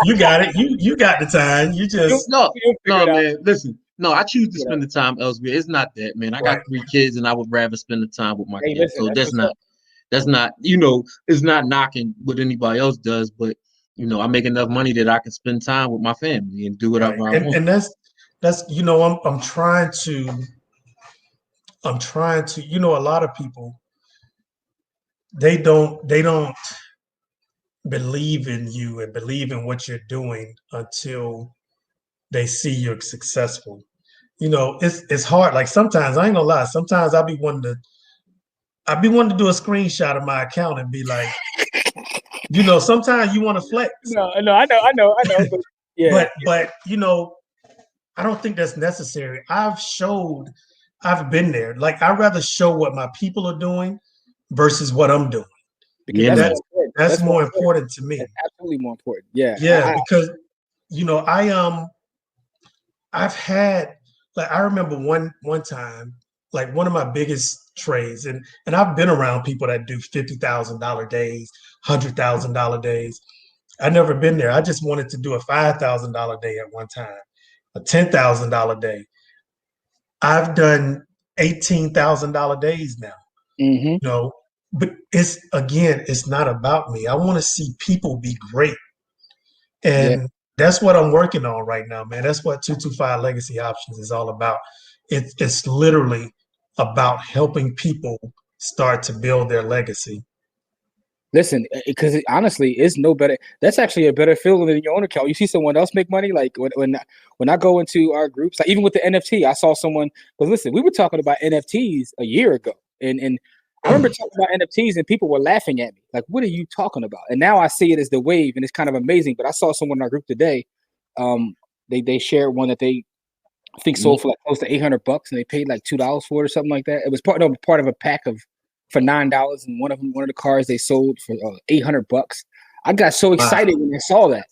You got it. You got the time. You just no, man. Listen, no, I choose to spend the time elsewhere. It's not that, man. I got 3 kids, and I would rather spend the time with my kids. Listen, so that's not, it's not knocking what anybody else does, but I make enough money that I can spend time with my family and do whatever I want. And that's I'm trying to, a lot of people, they don't believe in you and believe in what you're doing until they see you're successful. It's hard. Like, sometimes, I ain't gonna lie, sometimes I'll be wanting to do a screenshot of my account and be like, sometimes you want to flex. No, I know. But yeah. but I don't think that's necessary. I've been there. Like, I'd rather show what my people are doing versus what I'm doing. Because that's more important to me. That's absolutely more important. Yeah. Yeah, because I've had, like, I remember one time, like, one of my biggest trades, and I've been around people that do $50,000 days, $100,000 days. I never been there. I just wanted to do a $5,000 day at one time, a $10,000 day. I've done $18,000 days now. Mm-hmm. You know, but it's not about me. I want to see people be great. And that's what I'm working on right now, man. That's what 225 Legacy Options is all about. It's literally about helping people start to build their legacy. Listen, because honestly, it's no better. That's actually a better feeling than your own account. You see someone else make money. Like when I go into our groups, like even with the NFT, I saw someone. Because listen, we were talking about NFTs a year ago, and I remember talking about NFTs, and people were laughing at me. Like, what are you talking about? And now I see it as the wave, and it's kind of amazing. But I saw someone in our group today. They shared one that they I think sold for like close to $800, and they paid like $2 for it or something like that. It was part of a pack for $9, and one of the cars they sold for $800. I got so excited when I saw that.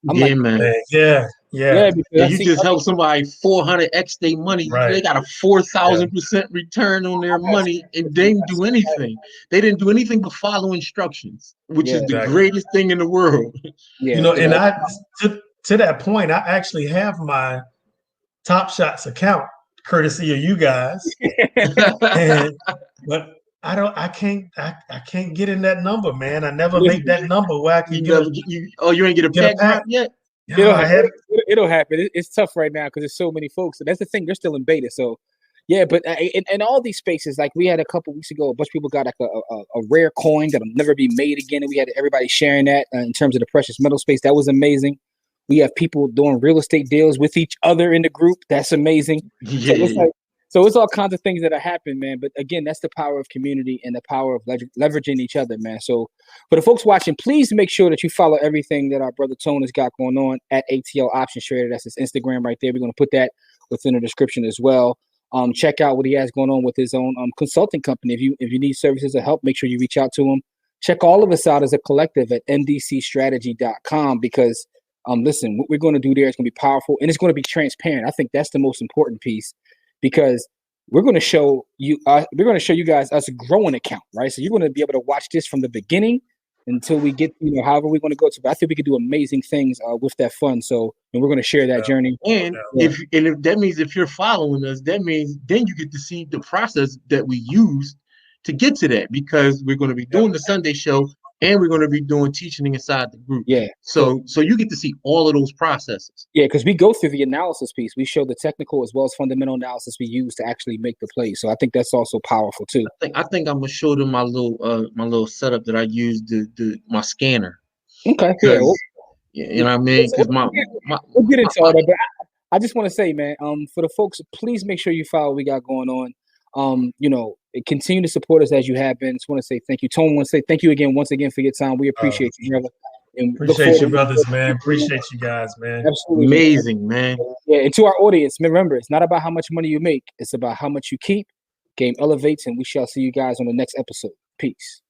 I'm like, man. Yeah. You just help somebody 400x their money. Right. They got a 4,000% return on their money, and they didn't do anything. They didn't do anything but follow instructions, which is the greatest thing in the world. Yeah, you know, and to that point, I actually have my Top Shots account, courtesy of you guys. But I can't get in that number, man. I never make that number where I can you ain't get a pack yet? It'll happen. It's tough right now because there's so many folks. And that's the thing. They're still in beta. So, yeah, but in all these spaces, like we had a couple weeks ago, a bunch of people got like a rare coin that'll never be made again. And we had everybody sharing that in terms of the precious metal space. That was amazing. We have people doing real estate deals with each other in the group. That's amazing. So it's all kinds of things that are happening, man. But again, that's the power of community and the power of leveraging each other, man. So for the folks watching, please make sure that you follow everything that our brother Tone has got going on at ATL Options Trader. That's his Instagram right there. We're going to put that within the description as well. Check out what he has going on with his own consulting company. If you need services or help, make sure you reach out to him. Check all of us out as a collective at MDCstrategy.com because listen, what we're going to do there is going to be powerful and it's going to be transparent. I think that's the most important piece because we're going to show you guys us growing account, right? So you're going to be able to watch this from the beginning until we get, however we're going to go to. But I think we can do amazing things with that fund. So, and we're going to share that journey. And if that means if you're following us, that means then you get to see the process that we use to get to that because we're going to be doing the Sunday show. And we're going to be doing teaching inside the group. Yeah. So you get to see all of those processes. Yeah, because we go through the analysis piece. We show the technical as well as fundamental analysis we use to actually make the play. So I think that's also powerful too. I think I'm gonna show them my little setup that I use my scanner. Okay. Yeah. You know what I mean? Because we'll get into all that. But I just want to say, man, for the folks, please make sure you follow what we got going on. Continue to support us as you have been. Just want to say thank you. Tone want to say thank you once again for your time. We appreciate you, brother. And appreciate you, brothers, man. Appreciate you guys, man. Absolutely amazing, man. Yeah, and to our audience, remember, it's not about how much money you make; it's about how much you keep. Game elevates, and we shall see you guys on the next episode. Peace.